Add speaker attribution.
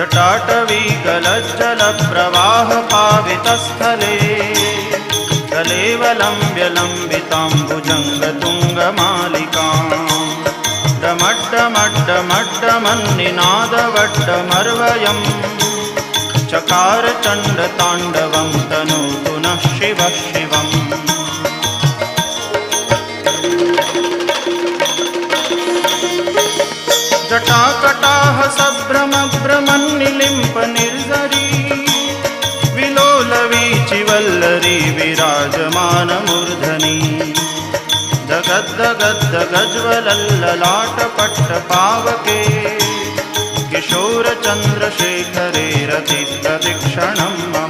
Speaker 1: जटाटवीगलज्जलप्रवाहपावितस्थले कलेवलम्ब्य लम्बिताम्बुजङ्गतुङ्गमालिकाम् डमड्डमड्डमड्डमन्निनादवड्डमर्वयम् चकार चण्डताण्डवं तनोतु नः शिवः शिवम्। जटाकटाह सभ्रमभ्रमन्निलिम्प निर्झरी विलोलवीचिवल्लरी विराजमानमूर्धनि दगद्दगद्दगज्ज्वलल्ललाटपट्टपावके किशोरचन्द्रशेखरे रतिप्रदक्षिणम्